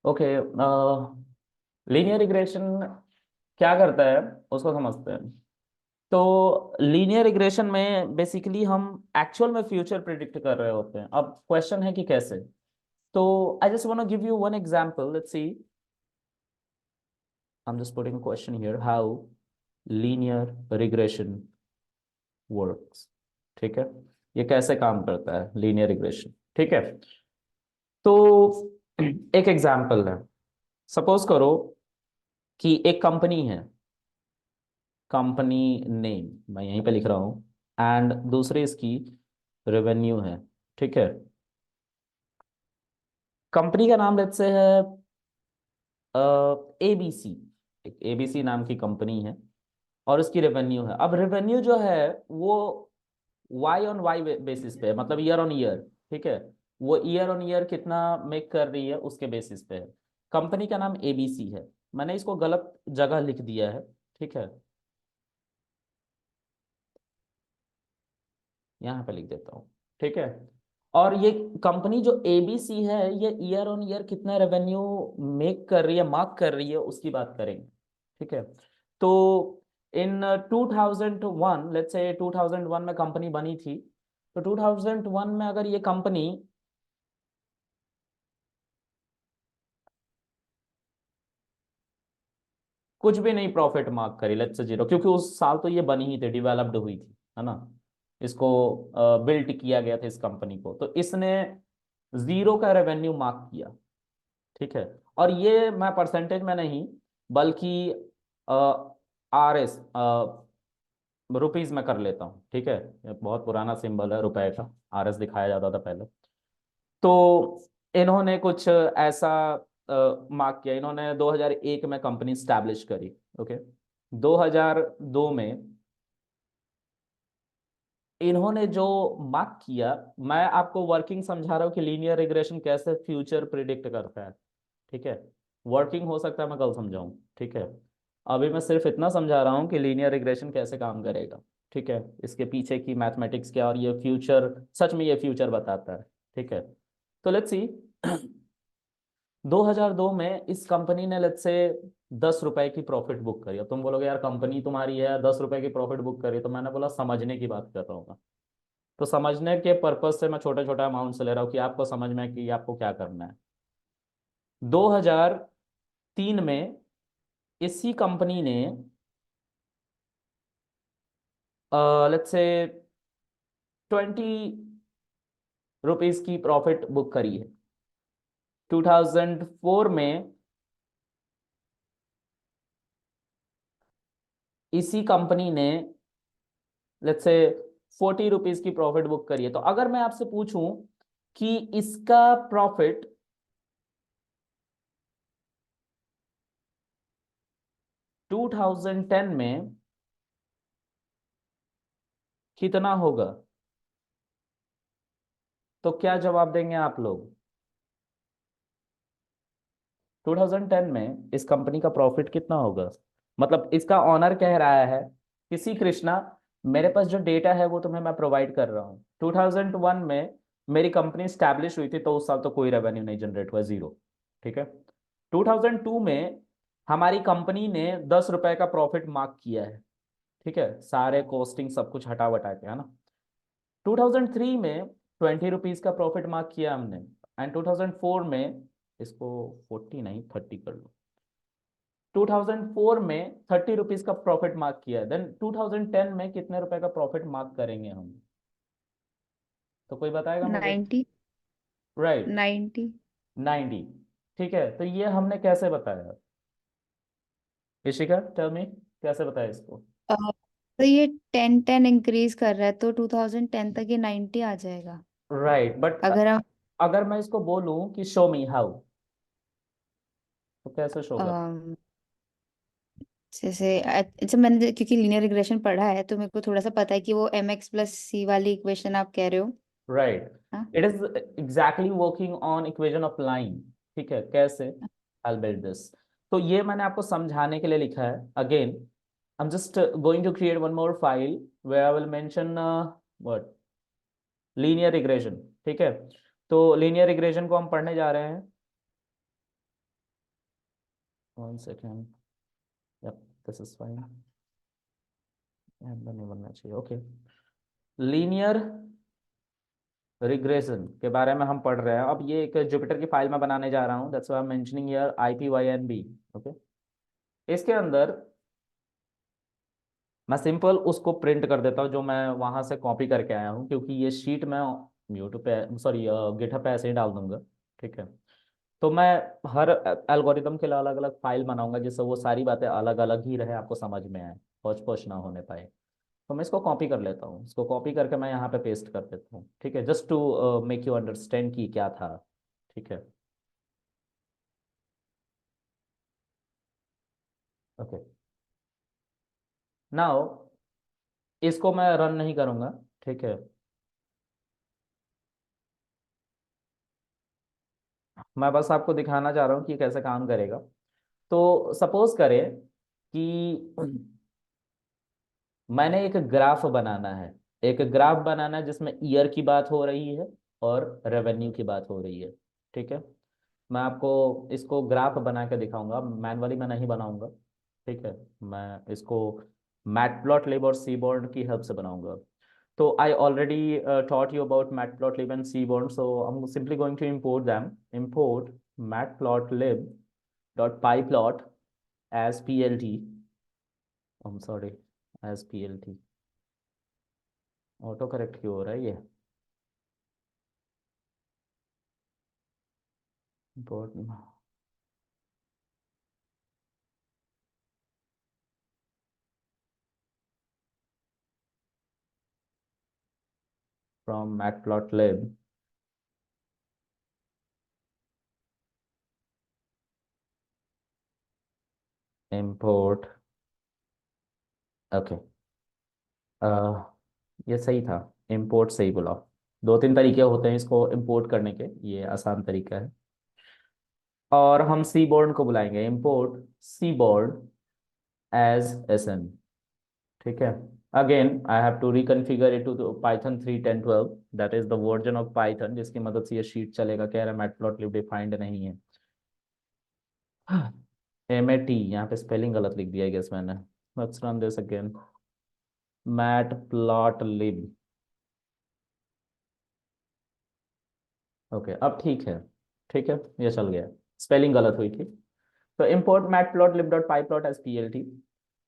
Okay. Linear regression क्या करता है उसको समझते हैं। तो लीनियर रिग्रेशन में बेसिकली हम एक्चुअल में फ्यूचर प्रिडिक्ट कर रहे होते हैं। अब क्वेश्चन है कि कैसे। तो I just want to give you one example, let's see. I am just putting a question here, how linear regression works. ठीक है, ये कैसे काम करता है लीनियर रिग्रेशन। ठीक है, तो एक एग्जांपल है। सपोज करो कि एक कंपनी है, कंपनी नेम मैं यहीं पे लिख रहा हूँ, एंड दूसरी इसकी रेवेन्यू है। ठीक है, कंपनी का नाम लेट्स से है एबीसी। एबीसी नाम की कंपनी है और उसकी रेवेन्यू है। अब रेवेन्यू जो है वो वाई ऑन वाई बेसिस पे है, मतलब ईयर ऑन ईयर। ठीक है, वो ईयर ऑन ईयर कितना मेक कर रही है उसके बेसिस पे है। कंपनी का नाम एबीसी है। मैंने इसको गलत जगह लिख दिया है। ठीक है, यहाँ पे लिख देता हूँ। ठीक है, और ये कंपनी जो एबीसी है ये ईयर ऑन ईयर कितना रेवेन्यू मेक कर रही है, मार्क कर रही है, उसकी बात करेंगे। ठीक है, तो इन 2001, लेट्स से 2001 में कंपनी बनी थी। तो 2001 में अगर ये कंपनी कुछ भी नहीं प्रॉफिट मार्क करी, लेट्स से जीरो, क्योंकि उस साल तो ये बनी ही थी, डेवलप्ड हुई थी, है ना। इसको बिल्ट किया गया था इस कंपनी को, तो इसने जीरो का रेवेन्यू मार्क किया। ठीक है, और ये मैं परसेंटेज में नहीं बल्कि आर एस रुपीज में कर लेता हूँ। ठीक है, ये बहुत पुराना सिंबल है रुपए का, आर एस दिखाया जाता था पहले। तो इन्होंने कुछ ऐसा मार्क किया। इन्होंने 2001 में कंपनी स्टैब्लिश करी। ओके, 2002 में इन्होंने जो मार्क किया, मैं आपको वर्किंग समझा रहा हूँ कि लीनियर रिग्रेशन कैसे फ्यूचर प्रिडिक्ट करता है। ठीक है, वर्किंग हो सकता है मैं कल समझाऊं। ठीक है, अभी मैं सिर्फ इतना समझा रहा हूँ कि लीनियर रिग्रेशन कैसे काम करेगा। ठीक है, इसके पीछे की मैथमेटिक्स क्या, और ये फ्यूचर, सच में ये फ्यूचर बताता है। ठीक है, तो लेट्स सी। 2002 में इस कंपनी ने लेट्स से 10 रुपए की प्रॉफिट बुक करी। अब तुम बोलोगे यार कंपनी तुम्हारी है, 10 रुपए की प्रॉफिट बुक करी, तो मैंने बोला समझने की बात कर रहा हूँ मैं। तो समझने के पर्पज से मैं छोटे छोटे अमाउंट से ले रहा हूँ कि आपको समझ में कि आपको क्या करना है। 2003 में इसी कंपनी ने लेट्स से 20 रुपीज की प्रॉफिट बुक करी है। 2004 में इसी कंपनी ने लेट्स से 40 रुपीज की प्रॉफिट बुक करी है। तो अगर मैं आपसे पूछूं कि इसका प्रॉफिट 2010 में कितना होगा, तो क्या जवाब देंगे आप लोग। 2010 में इस कंपनी का प्रॉफिट कितना होगा, मतलब इसका ऑनर कह रहा है किसी कृष्णा, मेरे पास जो डेटा है वो तुम्हें मैं प्रोवाइड कर रहा हूँ। 2001 में मेरी कंपनी स्टैब्लिश हुई थी, तो उस साल तो कोई रेवेन्यू नहीं जनरेट हुआ, जीरो। ठीक है, 2002 में हमारी कंपनी ने 10 रुपए का प्रॉफिट मार्क किया है। ठीक है, सारे कॉस्टिंग सब कुछ हटा वटा के, है ना। 2003 में 20 रुपीज का प्रॉफिट मार्क किया हमने, एंड 2004 में, इसको 40 नहीं 30 कर लो, 2004 में 30 रुपीज का प्रॉफिट मार्क किया। देन 2010 में कितने रुपए का प्रॉफिट मार्क करेंगे हम, तो कोई बताएगा मुझे। 90। राइट, 90। 90। ठीक है, तो ये हमने कैसे बताया, ऋषिका टेल मी, कैसे बताया इसको। तो ये 10-10 इंक्रीज कर रहा है तो 2010 तक ये 90 आ जाएगा। राइट, बट अगर हम अगर मैं इसको बोलूं कि शो मी हाउ, तो कैसे शो कर। अम, जैसे अच्छा मैंने क्योंकि लीनियर रिग्रेशन पढ़ा है तो मेरे को थोड़ा सा पता है कि वो mx+c वाली इक्वेशन आप कह रहे हो। राइट, हाँ। It is exactly working on equation of line. ठीक है, कैसे, आई बिल्ड दिस। तो ये मैंने आपको समझाने के लिए लिखा है। Again I am just going to create one more file where I will mention what, linear regression. ठीक है, तो लीनियर रिग्रेशन को हम पढ़ने जा रहे हैं। 1 second, yup this is fine, नहीं बनना चाहिए। ओके, लीनियर रिग्रेशन के बारे में हम पढ़ रहे हैं। अब ये एक जुपिटर की फाइल में बनाने जा रहा हूँ, that's why I am mentioning here IPYNB। Okay, इसके अंदर मैं सिंपल उसको प्रिंट कर देता हूँ जो मैं वहां से कॉपी करके आया हूँ, क्योंकि ये शीट मैं यूट्यूब पे, सॉरी गिटहब पे ऐसे ही डाल दूंगा। ठीक है, तो मैं हर एल्गोरिदम के लिए अलग अलग फाइल बनाऊंगा जिससे वो सारी बातें अलग अलग ही रहे, आपको समझ में आए, पहुँच पहुँच ना होने पाए। तो मैं इसको कॉपी कर लेता हूँ, इसको कॉपी करके मैं यहाँ पे पेस्ट कर देता हूँ। ठीक है, just to make you understand कि क्या था। ठीक है, ओके, नाउ इसको मैं रन नहीं करूँगा। ठीक है, मैं बस आपको दिखाना चाह रहा हूँ कि ये कैसे काम करेगा। तो सपोज करें कि मैंने एक ग्राफ बनाना है, एक ग्राफ बनाना है जिसमें ईयर की बात हो रही है और रेवेन्यू की बात हो रही है। ठीक है, मैं आपको इसको ग्राफ बना के दिखाऊंगा, मैनुअली मैं नहीं बनाऊंगा। ठीक है, मैं इसको मैटप्लॉटलिब और सीबोर्न की हेल्प से बनाऊंगा। तो I already taught you about matplotlib and seaborn, so I'm simply going to import them. Import matplotlib dot pyplot as plt, I'm sorry, as plt। Auto correct क्यों हो रहा है ये? import from matplotlib, import। Okay, ये सही था, import सही बोला। दो तीन तरीके होते हैं इसको इंपोर्ट करने के, ये आसान तरीका है। और हम सीबोर्न को बुलाएंगे, इंपोर्ट सीबोर्न एज SN। ठीक है, again I have to reconfigure it to Python 3.10.12, that is the version of Python जिसकी मदद से ये शीट चलेगा। कह रहा है मैटप्लॉटलिब डिफाइंड नहीं है। MAT, यहाँ पे स्पेलिंग गलत लिख दिया गेस मैंने। Let's run this again, matplotlib. Okay, अब ठीक है। ठीक है, ये चल गया, स्पेलिंग गलत हुई थी। तो import matplotlib.pyplot as PLT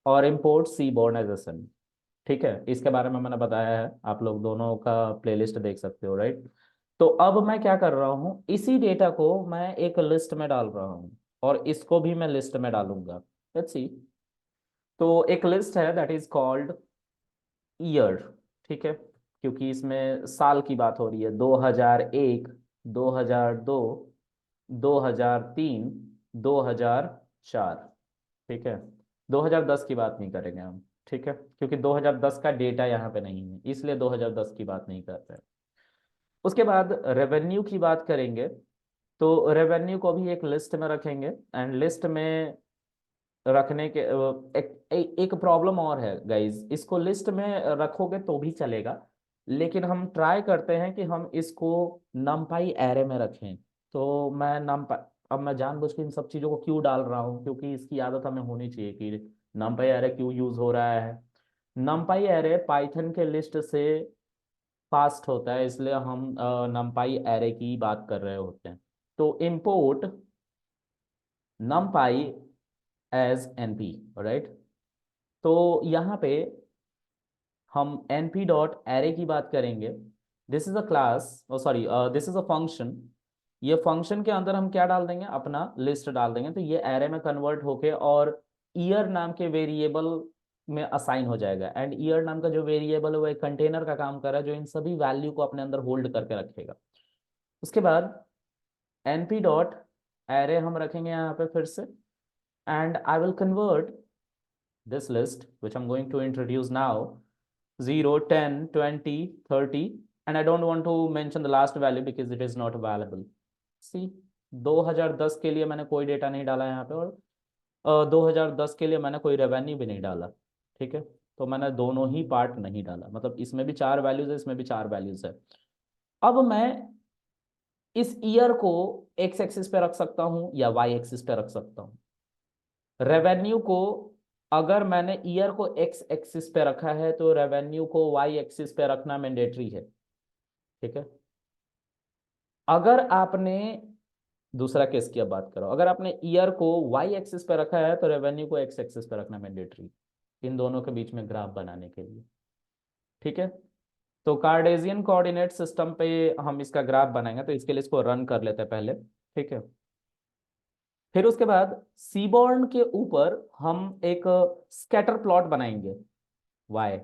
और import seaborn as SN। ठीक है, इसके बारे में मैंने बताया है, आप लोग दोनों का प्लेलिस्ट देख सकते हो, राइट। तो अब मैं क्या कर रहा हूँ, इसी डेटा को मैं एक लिस्ट में डाल रहा हूँ और इसको भी मैं लिस्ट में डालूंगा। लेट्स सी, तो एक लिस्ट है दैट इज कॉल्ड ईयर। ठीक है, क्योंकि इसमें साल की बात हो रही है, 2001, 2002, 2003, 2004। ठीक है, 2010 की बात नहीं करेंगे हम। ठीक है, क्योंकि 2010 का डेटा यहाँ पे नहीं है, इसलिए 2010 की बात नहीं कर रहे हैं। उसके बाद रेवेन्यू की बात करेंगे, तो रेवेन्यू को भी एक लिस्ट में रखेंगे। एंड लिस्ट में रखने के एक प्रॉब्लम और है गाइज, इसको लिस्ट में रखोगे तो भी चलेगा, लेकिन हम ट्राई करते हैं कि हम इसको नमपाई एरे में रखें। तो मैं अब मैं जानबूझ के इन सब चीज़ों को क्यों डाल रहा हूँ, क्योंकि इसकी आदत हमें होनी चाहिए कि नमपाई एरे क्यों यूज हो रहा है। नमपाई एरे पाइथन के लिस्ट से फास्ट होता है, इसलिए हम नमपाई एरे की बात कर रहे होते हैं। तो import NumPy as NP, right. तो यहाँ पे हम NP डॉट एरे की बात करेंगे। This is a class, sorry this is a function. ये फंक्शन के अंदर हम क्या डाल देंगे, अपना लिस्ट डाल देंगे, तो ये एरे में कन्वर्ट होके और ईयर नाम के वेरिएबल में असाइन हो जाएगा। एंड ईयर नाम का जो वेरिएबल है वो एक कंटेनर का काम कर रहा है जो इन सभी वैल्यू को अपने अंदर होल्ड करके रखेगा। उसके बाद NP डॉट एरे हम रखेंगे यहाँ पे फिर से, and I will convert this list which I'm going to introduce now, 0, 10, 20, 30, and I don't want to mention the last value because it is not available। See, 2010 के लिए मैंने कोई डेटा नहीं डाला यहाँ पे, और 2010 के लिए मैंने कोई रेवेन्यू भी नहीं डाला। ठीक है, तो मैंने दोनों ही पार्ट नहीं डाला, मतलब इसमें भी 4 वैल्यूज है, इसमें भी 4 वैल्यूज है। अब मैं इस ईयर को एक्स एक्सिस पे रख सकता हूँ या वाई एक्सिस पे रख सकता हूँ। रेवेन्यू को अगर मैंने ईयर को एक्स एक्सिस पे रखा है तो रेवेन्यू को वाई एक्सिस पे रखना मैंडेटरी है, ठीक है। अगर आपने दूसरा केस की अब बात करो, अगर आपने ईयर को वाई एक्सिस पे रखा है तो रेवेन्यू को एक्स एक्सिस पे रखना मैंडेटरी, इन दोनों के बीच में ग्राफ बनाने के लिए, ठीक है। तो कार्टेशियन कोऑर्डिनेट सिस्टम पे हम इसका ग्राफ बनाएंगे, तो इसके लिए इसको रन कर लेते हैं पहले, ठीक है। फिर उसके बाद सीबॉर्न के ऊपर हम एक स्कैटर प्लॉट बनाएंगे वाई,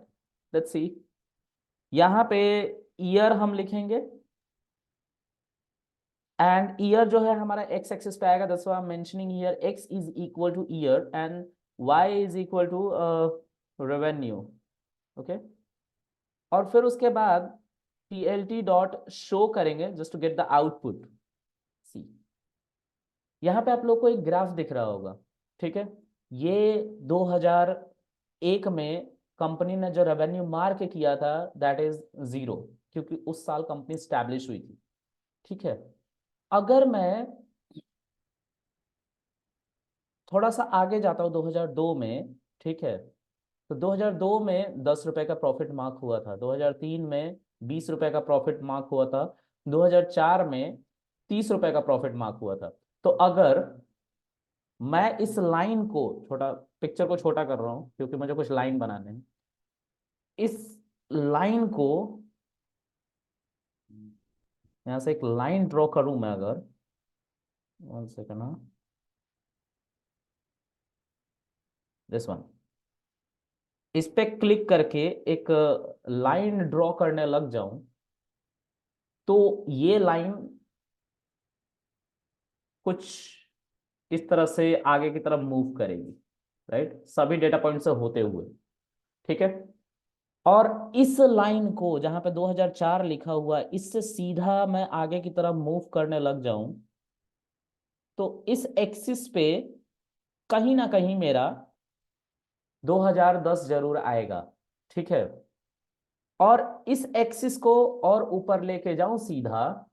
लेट्स सी। यहाँ पे ईयर हम लिखेंगे एंड ईयर जो है हमारा एक्स एक्सिस पे आएगा, that's why I am mentioning here X is equal to year and Y is equal to revenue, okay. और फिर उसके बाद plt डॉट शो करेंगे just to get the output. See, यहाँ पे आप लोग को एक ग्राफ दिख रहा होगा, ठीक है। ये 2001 में कंपनी ने जो रेवेन्यू मार्क किया था दैट इज 0, क्योंकि उस साल कंपनी स्टैब्लिश हुई थी, ठीक है। अगर मैं थोड़ा सा आगे जाता हूँ 2002 में, ठीक है, तो 2002 में 10 रुपए का प्रॉफिट मार्क हुआ था, 2003 में 20 रुपए का प्रॉफिट मार्क हुआ था, 2004 में 30 रुपए का प्रॉफिट मार्क हुआ था। तो अगर मैं इस लाइन को छोटा, पिक्चर को छोटा कर रहा हूं क्योंकि मुझे कुछ लाइन बनाने हैं, इस लाइन को यहां से एक लाइन ड्रॉ करूं मैं, अगर 1 सेकेंड, हाँ, दिस वन, इस पे क्लिक करके एक लाइन ड्रॉ करने लग जाऊं तो ये लाइन कुछ इस तरह से आगे की तरफ मूव करेगी, राइट, सभी डेटा पॉइंट से होते हुए, ठीक है। और इस लाइन को जहां पे 2004 लिखा हुआ है, इससे सीधा मैं आगे की तरफ मूव करने लग जाऊं तो इस एक्सिस पे कहीं ना कहीं मेरा 2010 जरूर आएगा, ठीक है। और इस एक्सिस को और ऊपर लेके जाऊं सीधा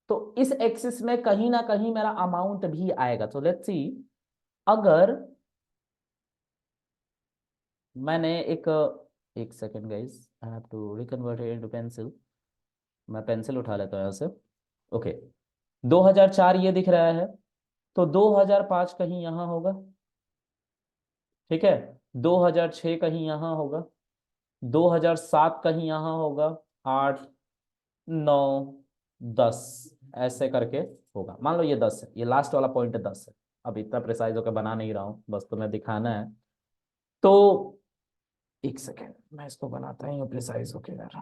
तो इस एक्सिस में कहीं ना कहीं मेरा अमाउंट भी आएगा। तो लेट्स सी, अगर मैंने एक second guys, I have to reconvert it into pencil. मैं पेंसिल उठा लेता हूँ यहाँ से, ओके। 2004 ये दिख रहा है, तो 2005 कहीं यहाँ होगा, ठीक है। 2006 कहीं यहाँ होगा, 2007 कहीं यहाँ होगा, 8, 9, 10 ऐसे करके होगा। मान लो ये 10 है, ये लास्ट वाला पॉइंट 10 है। अब इतना प्रिसाइज होकर बना नहीं रहा हूँ, बस तुम्हें दिखाना है। तो एक सेकेंड मैं इसको बनाता हूँ प्रिसाइज होके यार।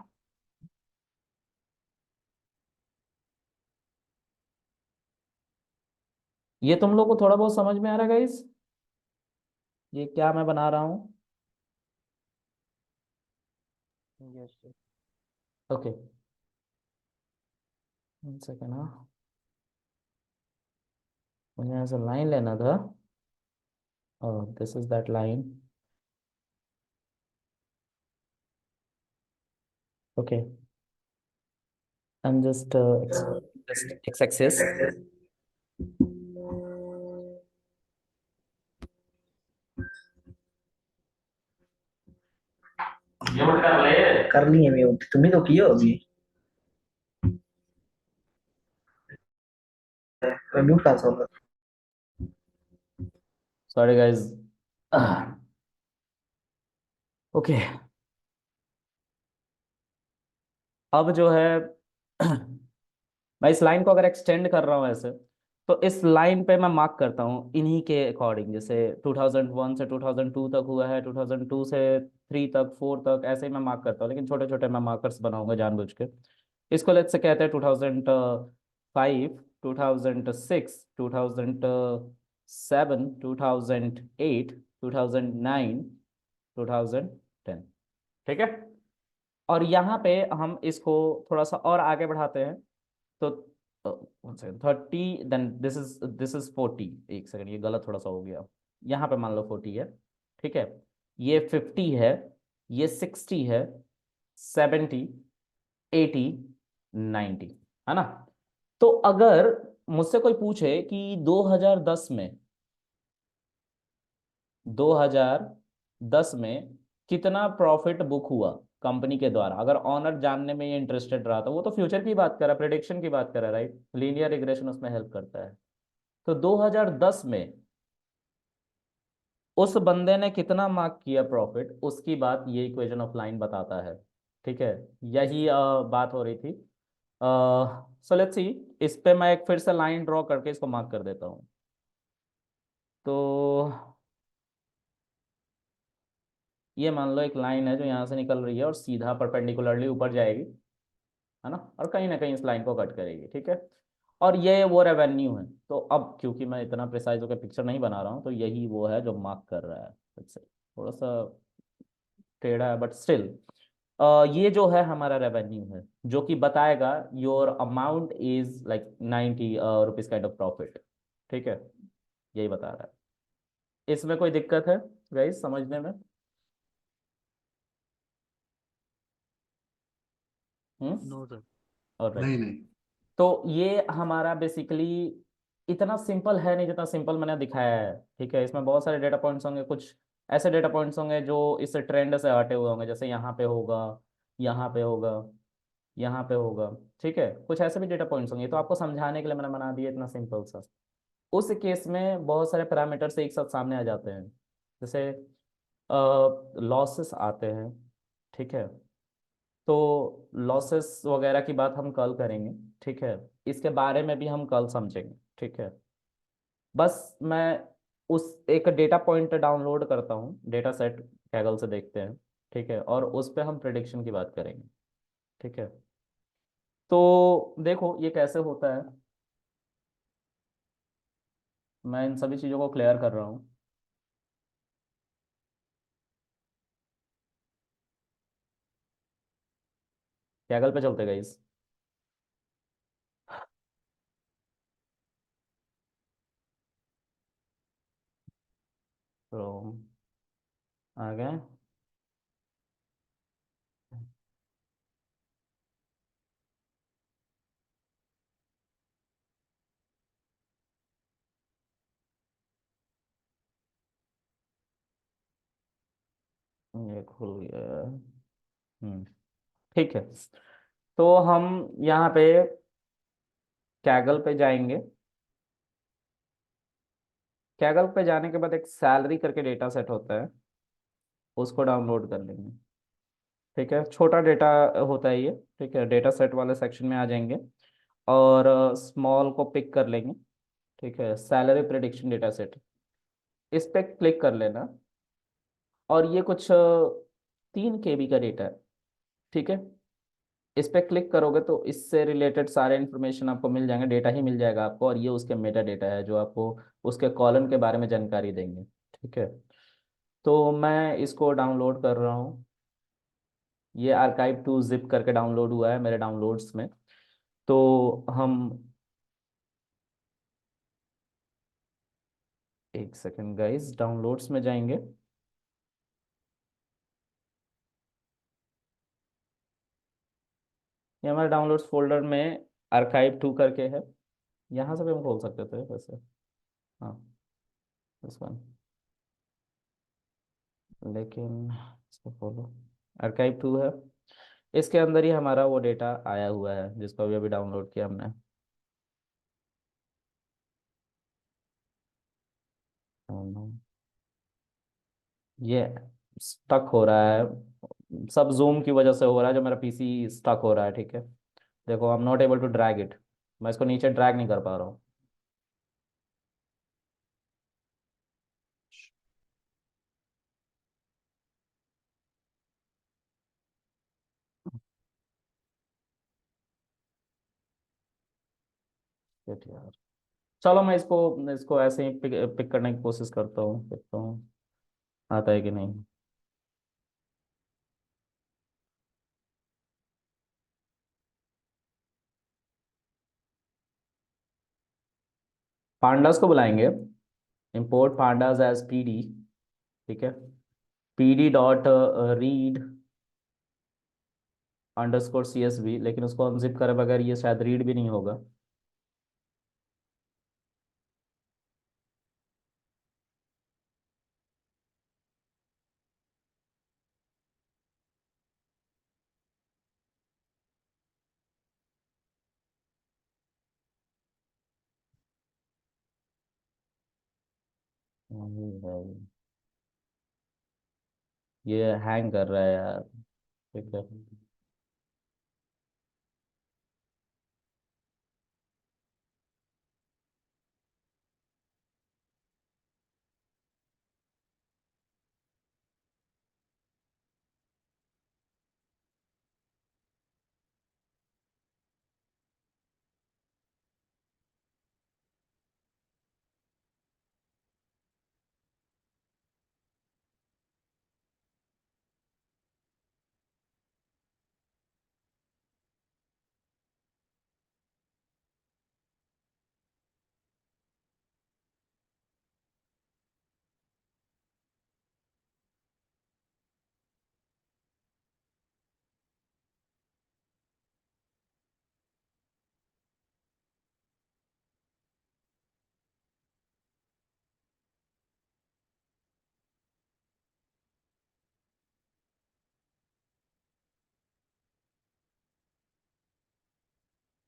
ये तुम लोग को थोड़ा बहुत समझ में आ रहा है गाइस, ये क्या मैं बना रहा हूँ? यस। ओके, 1 सेकेंड, हाँ, मुझे यहाँ से लाइन लेना था। This is that line, okay. I'm just x-axis. करनी है म्यूट, तुम्ही तो किया अभी। म्यूट का होगा। Sorry guys. ओके, अब जो है मैं इस लाइन को अगर एक्सटेंड कर रहा हूँ ऐसे, तो इस लाइन पे मैं मार्क करता हूँ इन्हीं के अकॉर्डिंग। जैसे 2001 से 2002 तक हुआ है, 2002 से 3 तक, 4 तक, ऐसे ही मैं मार्क करता हूँ, लेकिन छोटे छोटे मैं मार्कर्स बनाऊंगा जानबूझ के। इसको लेट्स से कहते हैं 2005, 2006, 2007, 2008, 2009, 2010, ठीक है। और यहाँ पे हम इसको थोड़ा सा और आगे बढ़ाते हैं, तो 30, देन दिस इज 40। एक सेकंड, ये गलत थोड़ा सा हो गया, यहाँ पे मान लो 40 है, ठीक है। ये 50 है, ये 60 है, 70, 80, 90, है ना। तो अगर मुझसे कोई पूछे कि 2010 में 2010 में कितना प्रॉफिट बुक हुआ कंपनी के द्वारा, अगर ऑनर जानने में ये इंटरेस्टेड रहा, तो वो तो फ्यूचर की बात कर रहा है, प्रिडिक्शन की बात कर रहा है, राइट, लीनियर रिग्रेशन उसमें हेल्प करता है। तो 2010 में उस बंदे ने कितना मार्क किया प्रॉफिट, उसकी बात ये इक्वेशन ऑफ लाइन बताता है। ठीक है, यही बात हो रही थी। सो लेट्स सी, इस पे मैं एक फिर से लाइन ड्रॉ करके इसको मार्क कर देता हूँ। तो ये मान लो एक लाइन है जो यहाँ से निकल रही है और सीधा परपेंडिकुलरली ऊपर जाएगी, है ना, और कहीं ना कहीं इस लाइन को कट करेगी। ठीक है, और ये वो रेवेन्यू है। तो अब क्योंकि मैं इतना प्रिसाइज होकर पिक्चर नहीं बना रहा हूँ, तो यही वो है जो मार्क कर रहा है। Let's say, थोड़ा सा टेढ़ा है बट स्टिल, ये जो है हमारा रेवेन्यू है, जो कि बताएगा your amount is like 90 rupees kind of profit. ठीक है, यही बता रहा है। इसमें कोई दिक्कत है गाइस समझने में? No sir. ऑलराइट। नहीं नहीं। तो ये हमारा बेसिकली इतना सिंपल है नहीं जितना सिंपल मैंने दिखाया है। ठीक है, इसमें बहुत सारे डेटा पॉइंट्स होंगे, कुछ ऐसे डेटा पॉइंट्स होंगे जो इस ट्रेंड से हटे हुए होंगे, जैसे यहाँ पे होगा, यहाँ पे होगा, यहाँ पे होगा। ठीक है, कुछ ऐसे भी डेटा पॉइंट्स होंगे, तो आपको समझाने के लिए मैंने बना दिया इतना सिंपल सा। उस केस में बहुत सारे पैरामीटर्स एक साथ सामने आ जाते हैं, जैसे लॉसेस आते हैं। ठीक है, तो लॉसेस वगैरह की बात हम कल करेंगे। ठीक है, इसके बारे में भी हम कल समझेंगे। ठीक है, बस मैं उस एक डेटा पॉइंट डाउनलोड करता हूँ, डेटा सेट कैगल से देखते हैं। ठीक है, और उस पे हम प्रिडिक्शन की बात करेंगे। ठीक है, तो देखो ये कैसे होता है, मैं इन सभी चीज़ों को क्लियर कर रहा हूँ। कैगल पे चलते गाइस। तो आ गए। ये खुल गया। हम्म, ठीक है, तो हम यहाँ पे कैगल पे जाएंगे। कैगल पे जाने के बाद एक सैलरी करके डेटा सेट होता है, उसको डाउनलोड कर लेंगे। ठीक है, छोटा डेटा होता है ये। ठीक है, डेटा सेट वाले सेक्शन में आ जाएंगे और स्मॉल को पिक कर लेंगे। ठीक है, सैलरी प्रिडिक्शन डेटा सेट, इस पे क्लिक कर लेना। और ये कुछ 3 KB का डेटा है। ठीक है, इस पे क्लिक करोगे तो इससे रिलेटेड सारे इन्फॉर्मेशन आपको मिल जाएंगे, डेटा ही मिल जाएगा आपको, और ये उसके मेटा डेटा है जो आपको उसके कॉलम के बारे में जानकारी देंगे। ठीक है, तो मैं इसको डाउनलोड कर रहा हूँ। ये आर्काइव टू जिप करके डाउनलोड हुआ है मेरे डाउनलोड्स में। तो हम एक सेकंड गाइस, डाउनलोड्स में जाएंगे। ये हमारे डाउनलोड्स फोल्डर में आर्काइव 2 करके है, यहाँ से भी हम खोल सकते थे वैसे। हाँ, दिस वन, लेकिन इसको खोलो। आर्काइव 2 है, इसके अंदर ही हमारा वो डेटा आया हुआ है जिसको अभी अभी डाउनलोड किया हमने। ये स्टक हो रहा है, सब जूम की वजह से हो रहा है, जो मेरा पीसी स्टक हो रहा है। ठीक है, देखो I am not able to drag it, मैं इसको नीचे ड्रैग नहीं कर पा रहा हूँ। Shit यार, चलो मैं इसको इसको ऐसे ही पिक करने की कोशिश करता हूँ, देखता हूँ आता है कि नहीं। पांडास को बुलाएंगे, इंपोर्ट पांडास एज पीडी। ठीक है, PD dot read underscore CSV, लेकिन उसको अनजिप करे बगैर ये शायद रीड भी नहीं होगा। वही है। ये हैंग कर रहा है यार। ठीक है।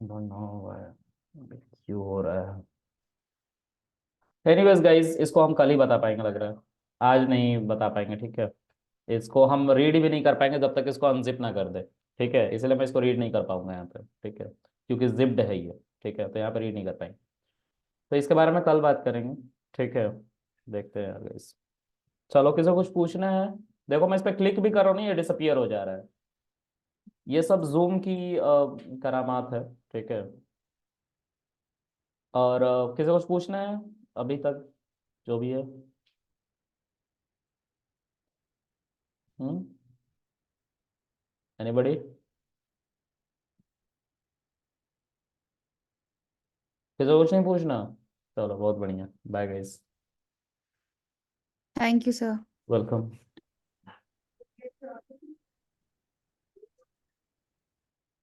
बंद हुआ है। क्यों हो रहा है? एनीवेज गाइस, इसको हम कल ही बता पाएंगे लग रहा है। आज नहीं बता पाएंगे, ठीक है। इसको हम रीड भी नहीं कर पाएंगे जब तक इसको अनजिप ना कर दे। ठीक है, इसलिए मैं इसको रीड नहीं कर पाऊंगा यहाँ पे, ठीक है, क्योंकि जिप्ड है ये। ठीक है, तो यहाँ पे रीड नहीं कर पाएंगे। तो इसके बारे में कल बात करेंगे। ठीक है, देखते हैं गाइस। चलो, किसी को कुछ पूछना है? देखो, मैं इस पर क्लिक भी कर रहा हूँ, नहीं ये डिसअपियर हो जा रहा है। ये सब जूम की करामात है। ठीक है। और किसी को कुछ पूछना है अभी तक, जो भी है? हम्म। एनीबडी? किसी को कुछ नहीं पूछना? चलो, बहुत बढ़िया। Bye guys. Thank you sir. Welcome.